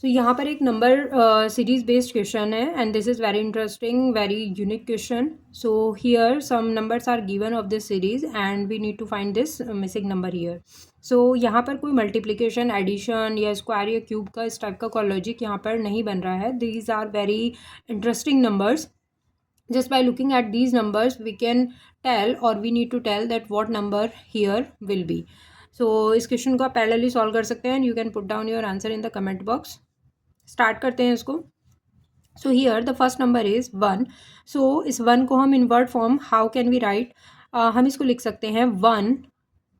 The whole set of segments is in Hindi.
सो यहाँ पर एक नंबर सीरीज बेस्ड क्वेश्चन है and this is very interesting, very unique question. So here some numbers are given of this series and we need to find this missing number here. So यहाँ पर कोई मल्टीप्लिकेशन, एडिशन या स्क्वायर या क्यूब का इस टाइप का कोई लॉजिक यहाँ पर नहीं बन रहा है. These are very interesting numbers. Just by looking at these numbers we can tell or we need to tell that what number here will be. So इस क्वेश्चन को आप पैरेलली सॉल्व कर सकते हैं. You can put down your answer in the comment box. Start करते हैं इसको. So here the first number is 1. So इस 1 को हम in word form how can we write, हम इसको लिख सकते हैं 1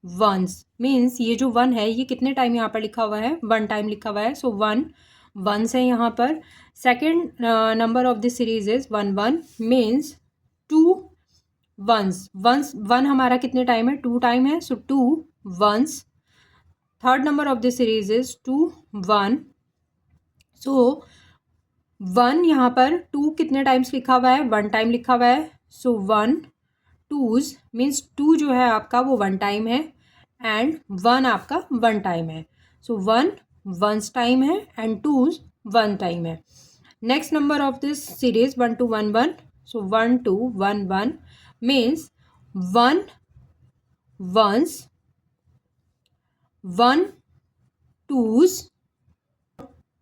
वंस. मीन्स ये जो 1 है ये कितने टाइम यहाँ पर लिखा हुआ है, 1 टाइम लिखा हुआ है. सो 1 वंस है यहाँ पर. Second number of this series is 1 1 means 2 ones. Ones 1 हमारा कितने टाइम है, 2 टाइम है. So 2 ones. Third number of this series is 2 1. So 1 यहाँ पर 2 कितने टाइम्स लिखा हुआ है, 1 टाइम लिखा हुआ है. सो 1 टूज मीन्स 2 जो है आपका वो 1 टाइम है एंड 1 आपका 1 टाइम है. सो 1 वंस टाइम है एंड टूज 1 टाइम है. Next number of this series 1 2 1 1. So 1 2 1 1 means 1 once, 1 twos,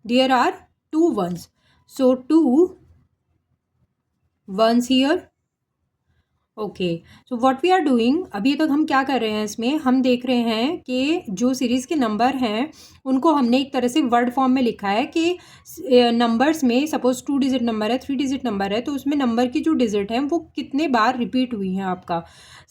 there are 2 ones. So 2 ones here. Okay. So what we are doing, अभी तक हम क्या कर रहे हैं इसमें, हम देख रहे हैं कि जो सीरीज़ के नंबर हैं उनको हमने एक तरह से वर्ड फॉर्म में लिखा है कि नंबर्स में सपोज 2 डिजिट नंबर है, 3 डिजिट नंबर है, तो उसमें नंबर की जो डिजिट हैं वो कितने बार रिपीट हुई हैं आपका.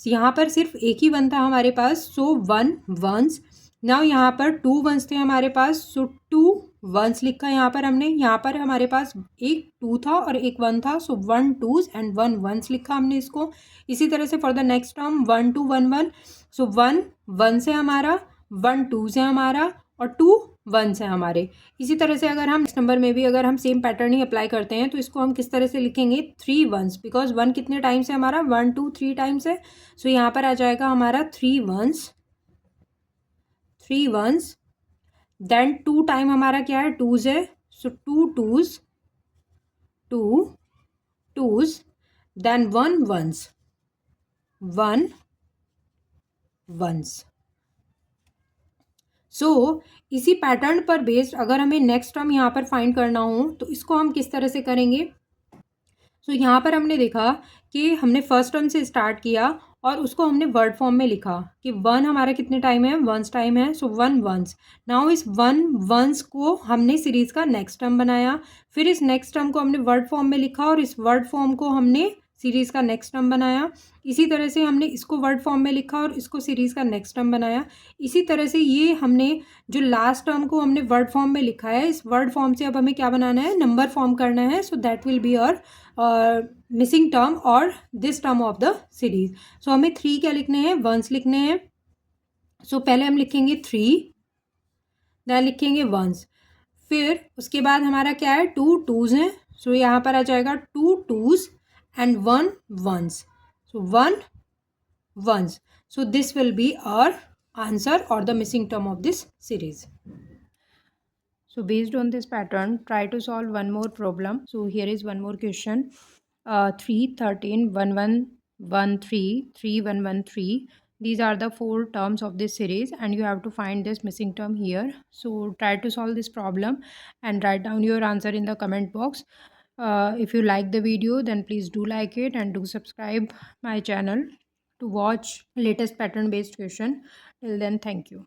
यहाँ पर सिर्फ एक ही 1 था हमारे पास. सो 1 वंस. नाउ यहाँ पर 2 वंस थे हमारे पास. सो 2 वंस लिखा यहाँ पर हमने. यहाँ पर हमारे पास एक 2 था और एक 1 था. सो 1 टूज एंड 1 वंस लिखा हमने इसको. इसी तरह से for the next term 1 2 1 1. So 1 1 से हमारा, 1 2 से हमारा और 2 1 से हमारे. इसी तरह से अगर हम इस नंबर में भी अगर हम सेम पैटर्न ही अप्लाई करते हैं तो इसको हम किस तरह से लिखेंगे, 3 वंस. बिकॉज 1 कितने टाइम्स है हमारा, 1 2 3 टाइम्स है. सो यहाँ पर आ जाएगा हमारा 3 वंस, 3 वंस. देन 2 टाइम हमारा क्या है, टूज है. So 2 twos, 2 twos. Then 1 once, 1 once. So इसी पैटर्न पर बेस्ड अगर हमें नेक्स्ट टर्म यहाँ पर फाइंड करना हो तो इसको हम किस तरह से करेंगे. सो यहाँ पर हमने देखा कि हमने फर्स्ट टर्म से स्टार्ट किया और उसको हमने वर्ड फॉर्म में लिखा कि 1 हमारा कितने टाइम है, वंस टाइम है. So 1 once. नाउ इस 1 वंस को हमने सीरीज़ का नेक्स्ट टर्म बनाया. फिर इस नेक्स्ट टर्म को हमने वर्ड फॉर्म में लिखा और इस वर्ड फॉर्म को हमने सीरीज़ का नेक्स्ट टर्म बनाया. इसी तरह से हमने इसको वर्ड फॉर्म में लिखा और इसको सीरीज़ का नेक्स्ट टर्म बनाया. इसी तरह से ये हमने जो लास्ट टर्म को हमने वर्ड फॉर्म में लिखा है, इस वर्ड फॉर्म से अब हमें क्या बनाना है, नंबर फॉर्म करना है. So that will be our missing term और this term of the series. So हमें 3 क्या लिखने हैं, वंस लिखने हैं. सो पहले हम लिखेंगे 3, देन लिखेंगे वंस. फिर उसके बाद हमारा क्या है, 2 टूज हैं. सो यहाँ पर आ जाएगा 2 twos and 1 once. So 1 once. So this will be our answer or the missing term of this series. So based on this pattern, try to solve one more problem. So here is one more question. 3 13 1 1 1 3 3 1 1 3. These are the 4 terms of this series and you have to find this missing term here. So try to solve this problem and write down your answer in the comment box. If you like the video then please do like it and do subscribe my channel to watch latest pattern based question. Till then, thank you.